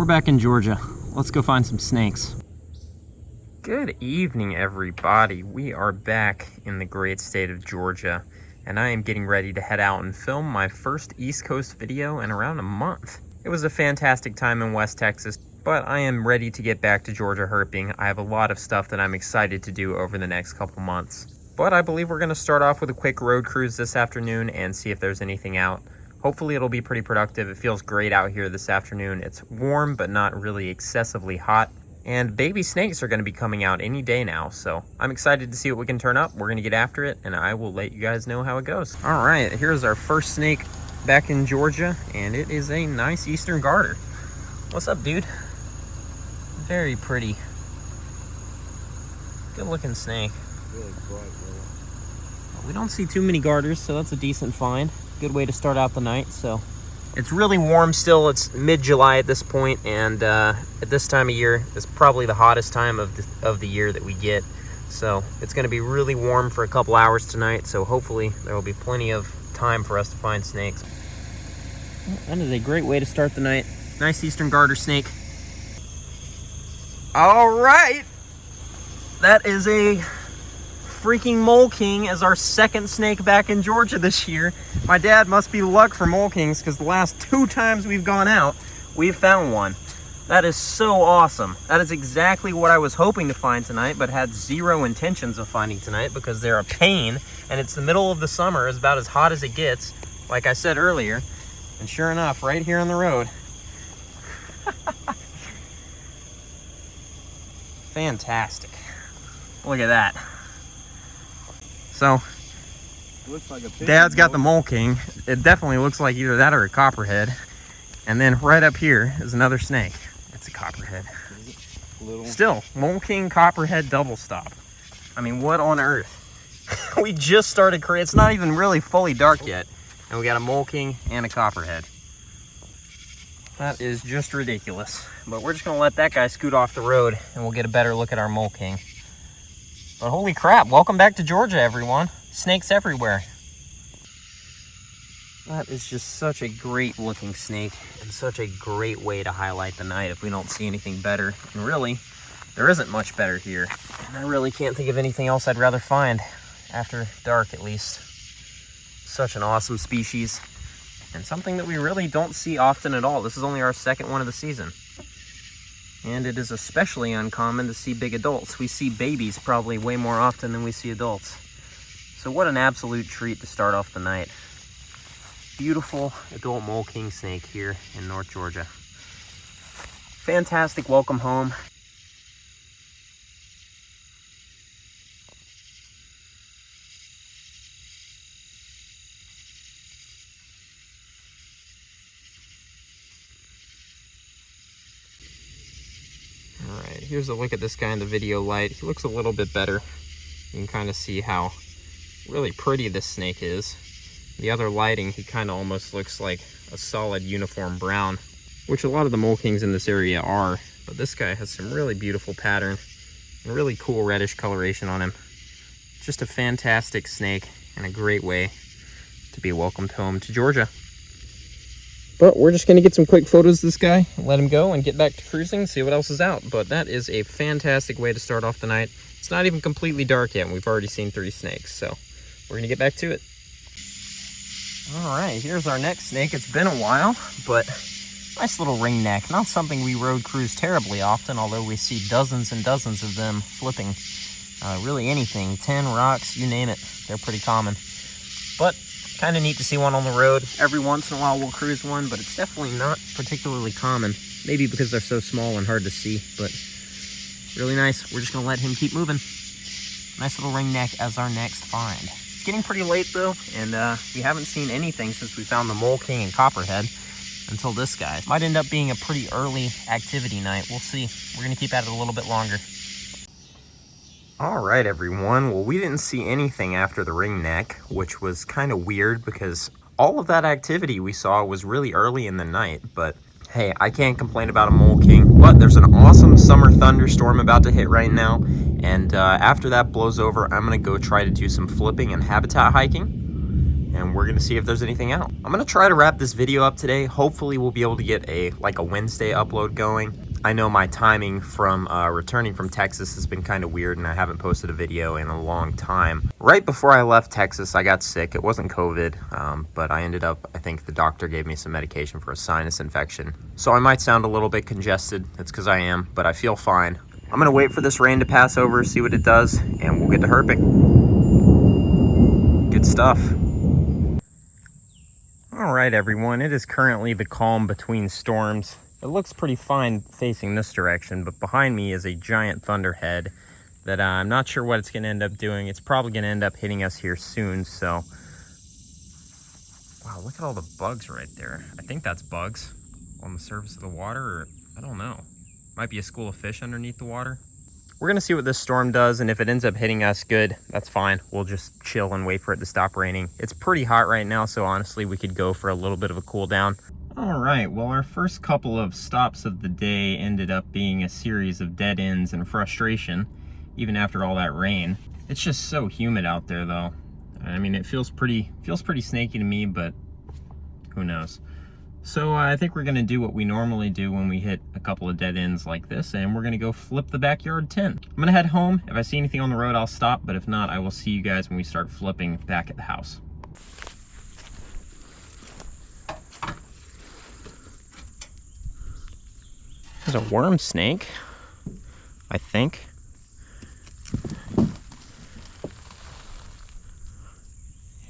We're back in Georgia. Let's go find some snakes. Good evening, everybody. We are back in the great state of Georgia, and I am getting ready to head out and film my first East Coast video in around a month. It was a fantastic time in West Texas, but I am ready to get back to Georgia herping. I have a lot of stuff that I'm excited to do over the next couple months. But I believe we're going to start off with a quick road cruise this afternoon and see if there's anything out. Hopefully it'll be pretty productive. It feels great out here this afternoon. It's warm, but not really excessively hot. And baby snakes are going to be coming out any day now, so I'm excited to see what we can turn up. We're going to get after it, and I will let you guys know how it goes. All right, here's our first snake back in Georgia, and it is a nice eastern garter. What's up, dude? Very pretty. Good looking snake. Really bright, really. We don't see too many garters, so that's a decent find. Good way to start out the night. So it's really warm still. It's mid-July at this point, and at this time of year, it's probably the hottest time of the year that we get. So it's going to be really warm for a couple hours tonight, so hopefully there will be plenty of time for us to find snakes. That is a great way to start the night. Nice eastern garter snake. All right, that is a freaking mole king as our second snake back in Georgia this year. My dad must be luck for mole kings, because the last 2 times we've gone out, we've found one. That is so awesome. That is exactly what I was hoping to find tonight, but had zero intentions of finding tonight because they're a pain, and it's the middle of the summer. It's about as hot as it gets, like I said earlier. And sure enough, right here on the road. Fantastic. Look at that. So, looks like a Dad's got the mole king. It definitely looks like either that or a copperhead. And then right up here is another snake. It's a copperhead. Still, mole king, copperhead, double stop. I mean, what on earth? We just started creating. It's not even really fully dark yet, and we got a mole king and a copperhead. That is just ridiculous. But we're just gonna let that guy scoot off the road, and we'll get a better look at our mole king. But holy crap, welcome back to Georgia, everyone. Snakes everywhere. That is just such a great looking snake, and such a great way to highlight the night if we don't see anything better. And really, there isn't much better here. And I really can't think of anything else I'd rather find, after dark at least. Such an awesome species, and something that we really don't see often at all. This is only our second one of the season. And it is especially uncommon to see big adults. We see babies probably way more often than we see adults. So what an absolute treat to start off the night. Beautiful adult mole king snake here in North Georgia. Fantastic welcome home. Here's a look at this guy in the video light. He looks a little bit better. You can kind of see how really pretty this snake is. The other lighting, he kind of almost looks like a solid uniform brown, which a lot of the mole kings in this area are. But this guy has some really beautiful pattern and really cool reddish coloration on him. Just a fantastic snake and a great way to be welcomed home to Georgia. But we're just going to get some quick photos of this guy, let him go, and get back to cruising, see what else is out. But that is a fantastic way to start off the night. It's not even completely dark yet, and we've already seen 3 snakes. So we're going to get back to it. All right, here's our next snake. It's been a while, but nice little ringneck. Not something we road cruise terribly often, although we see dozens and dozens of them flipping. Really anything, 10 rocks, you name it. They're pretty common. But kind of neat to see one on the road. Every once in a while we'll cruise one, but it's definitely not particularly common. Maybe because they're so small and hard to see, but really nice. We're just gonna let him keep moving. Nice little ringneck as our next find. It's getting pretty late though, and we haven't seen anything since we found the mole king and copperhead until this guy. Might end up being a pretty early activity night. We'll see. We're gonna keep at it a little bit longer. All right, everyone. Well, we didn't see anything after the ringneck, which was kind of weird because all of that activity we saw was really early in the night. But hey, I can't complain about a mole king. But there's an awesome summer thunderstorm about to hit right now. And after that blows over, I'm going to go try to do some flipping and habitat hiking. and we're gonna see if there's anything out. I'm gonna try to wrap this video up today. Hopefully we'll be able to get a Wednesday upload going. I know my timing from returning from Texas has been kind of weird, and I haven't posted a video in a long time. Right before I left Texas, I got sick. It wasn't COVID, but I ended up, I think the doctor gave me some medication for a sinus infection. So I might sound a little bit congested. It's because I am, but I feel fine. I'm gonna wait for this rain to pass over, see what it does, and we'll get to herping. Good stuff. All right, everyone, it is currently the calm between storms. It looks pretty fine facing this direction, but behind me is a giant thunderhead that I'm not sure what it's going to end up doing. It's probably going to end up hitting us here soon, so... Wow, look at all the bugs right there. I think that's bugs on the surface of the water, or I don't know. Might be a school of fish underneath the water. We're going to see what this storm does, and if it ends up hitting us good, that's fine. We'll just chill and wait for it to stop raining. It's pretty hot right now, so honestly, we could go for a little bit of a cool down. All right, well, our first couple of stops of the day ended up being a series of dead ends and frustration, even after all that rain. It's just so humid out there, though. I mean, it feels pretty snaky to me, but who knows. So I think we're gonna do what we normally do when we hit a couple of dead ends like this, and we're gonna go flip the backyard 10. I'm gonna head home. If I see anything on the road, I'll stop, but if not, I will see you guys when we start flipping back at the house. There's a worm snake, I think.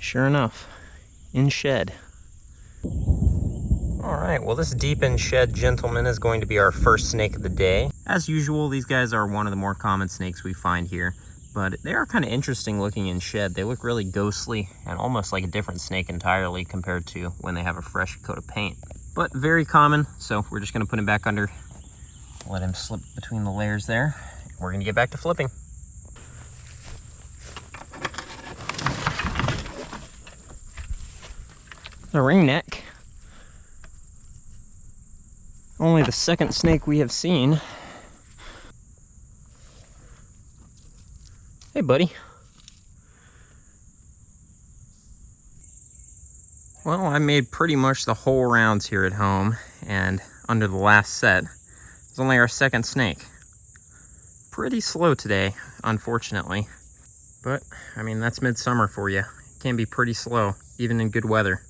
Sure enough, in shed. All right, well, this deep in shed gentleman is going to be our first snake of the day. As usual, these guys are one of the more common snakes we find here, but they are kind of interesting looking in shed. They look really ghostly and almost like a different snake entirely compared to when they have a fresh coat of paint. But very common, so we're just gonna put him back under. Let him slip between the layers there. We're gonna get back to flipping. The ringneck. Only the second snake we have seen. Hey, buddy. Well, I made pretty much the whole rounds here at home, and under the last set, it's only our second snake. Pretty slow today, unfortunately. But, I mean, that's midsummer for you. It can be pretty slow, even in good weather.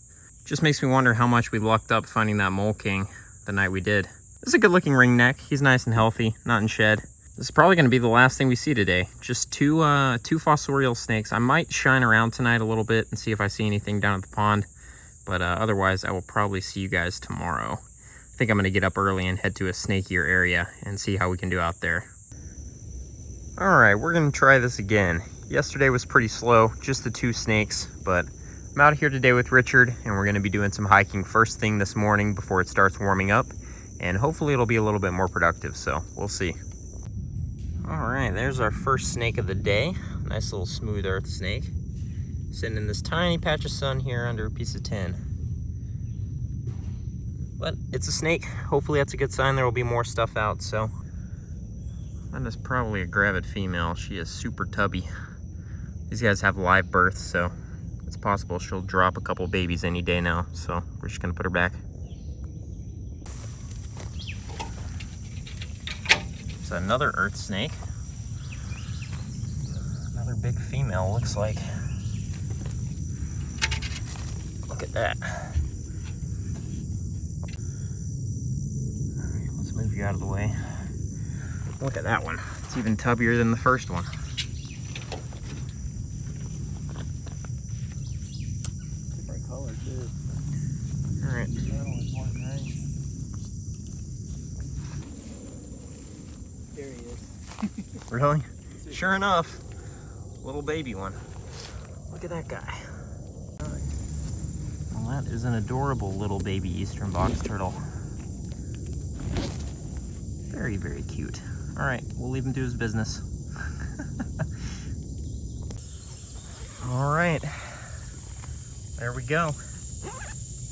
Just makes me wonder how much we lucked up finding that mole king the night we did. This is a good looking ringneck. He's nice and healthy, not in shed. This is probably gonna be the last thing we see today. Just two fossorial snakes. I might shine around tonight a little bit and see if I see anything down at the pond. But otherwise, I will probably see you guys tomorrow. I think I'm gonna get up early and head to a snakier area and see how we can do out there. All right, we're gonna try this again. Yesterday was pretty slow, just the two snakes, but I'm out here today with Richard, and we're gonna be doing some hiking first thing this morning before it starts warming up, and hopefully it'll be a little bit more productive, so we'll see. All right, there's our first snake of the day. Nice little smooth earth snake. Sitting in this tiny patch of sun here under a piece of tin. But it's a snake. Hopefully that's a good sign there will be more stuff out, so. That is probably a gravid female. She is super tubby. These guys have live births, so it's possible she'll drop a couple babies any day now, so we're just gonna put her back. It's another earth snake. Another big female, looks like. Look at that. All right, let's move you out of the way. Look at that one. It's even tubbier than the first one. Different color too. All right. That one's more gray. There he is. Really? Sure enough, little baby one. Look at that guy. Well, that is an adorable little baby eastern box turtle. Very, very cute. All right, we'll leave him to his business. All right, there we go.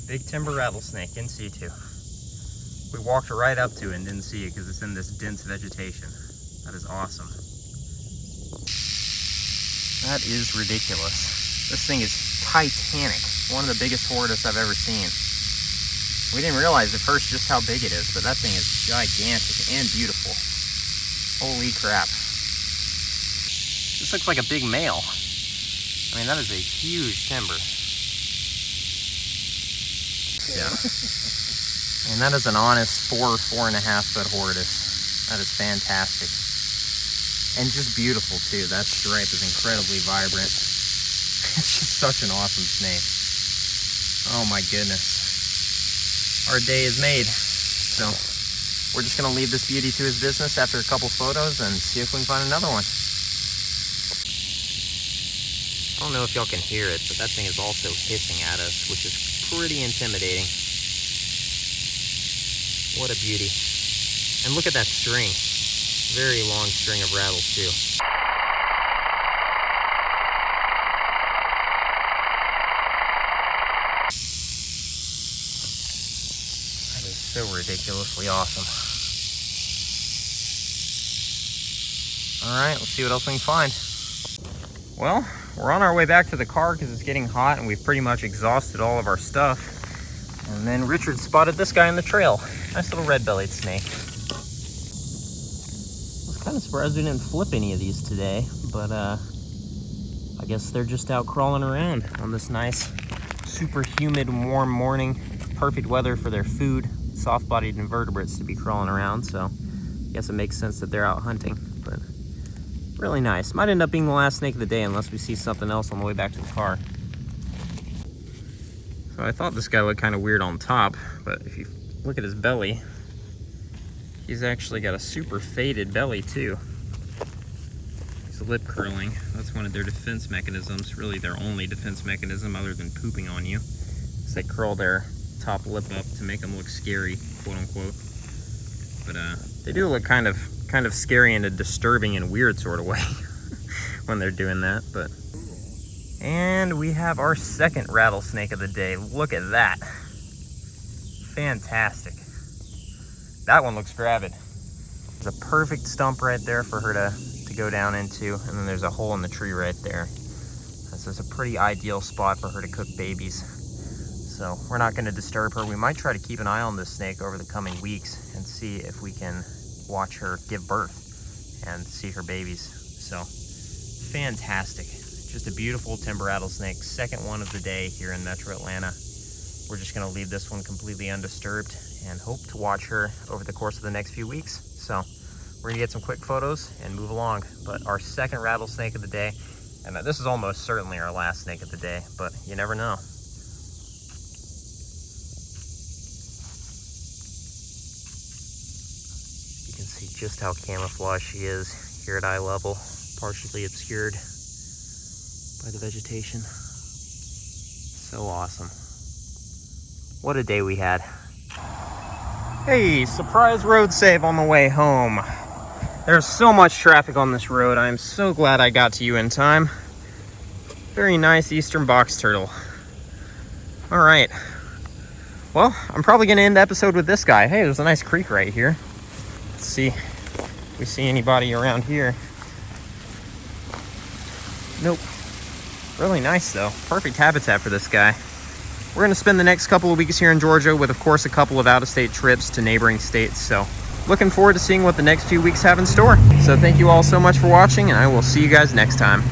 Big timber rattlesnake in situ. We walked right up to it and didn't see it because it's in this dense vegetation. That is awesome. That is ridiculous. This thing is titanic. One of the biggest horridus I've ever seen. We didn't realize at first just how big it is, but that thing is gigantic and beautiful. Holy crap. This looks like a big male. I mean, that is a huge timber. Yeah. And that is an honest 4.5 foot horridus. That is fantastic. And just beautiful too. That stripe is incredibly vibrant. It's just such an awesome snake. Oh my goodness. Our day is made. So we're just gonna leave this beauty to his business after a couple photos and see if we can find another one. I don't know if y'all can hear it, but that thing is also hissing at us, which is pretty intimidating. What a beauty. And look at that string. Very long string of rattles too. That is so ridiculously awesome. All right, let's see what else we can find. Well, we're on our way back to the car because it's getting hot and we've pretty much exhausted all of our stuff. And then Richard spotted this guy in the trail. Nice little red-bellied snake. I was kind of surprised we didn't flip any of these today, but I guess they're just out crawling around on this nice, super humid, warm morning. Perfect weather for their food, soft-bodied invertebrates to be crawling around, so I guess it makes sense that they're out hunting. But really nice. Might end up being the last snake of the day unless we see something else on the way back to the car. So I thought this guy looked kind of weird on top, but if you look at his belly, he's actually got a super faded belly too. He's lip curling. That's one of their defense mechanisms, really their only defense mechanism other than pooping on you. So they curl their top lip up to make them look scary, quote unquote. But they do look kind of scary in a disturbing and weird sort of way when they're doing that. But and we have our second rattlesnake of the day. Look at that. Fantastic. That one looks gravid. There's a perfect stump right there for her to go down into, and then there's a hole in the tree right there. This is a pretty ideal spot for her to cook babies. So we're not going to disturb her. We might try to keep an eye on this snake over the coming weeks and see if we can watch her give birth and see her babies. So fantastic. Just a beautiful timber rattlesnake, second one of the day here in Metro Atlanta. We're just gonna leave this one completely undisturbed and hope to watch her over the course of the next few weeks. So we're gonna get some quick photos and move along. But our second rattlesnake of the day, and this is almost certainly our last snake of the day, but you never know. You can see just how camouflaged she is here at eye level, partially obscured by the vegetation. So awesome. What a day we had. Hey, surprise road save on the way home. There's so much traffic on this road. I'm so glad I got to you in time. Very nice eastern box turtle. All right. Well, I'm probably gonna end the episode with this guy. Hey, there's a nice creek right here. Let's see if we see anybody around here. Nope. Really nice though. Perfect habitat for this guy. We're going to spend the next couple of weeks here in Georgia with, of course, a couple of out-of-state trips to neighboring states. So looking forward to seeing what the next few weeks have in store. So thank you all so much for watching, and I will see you guys next time.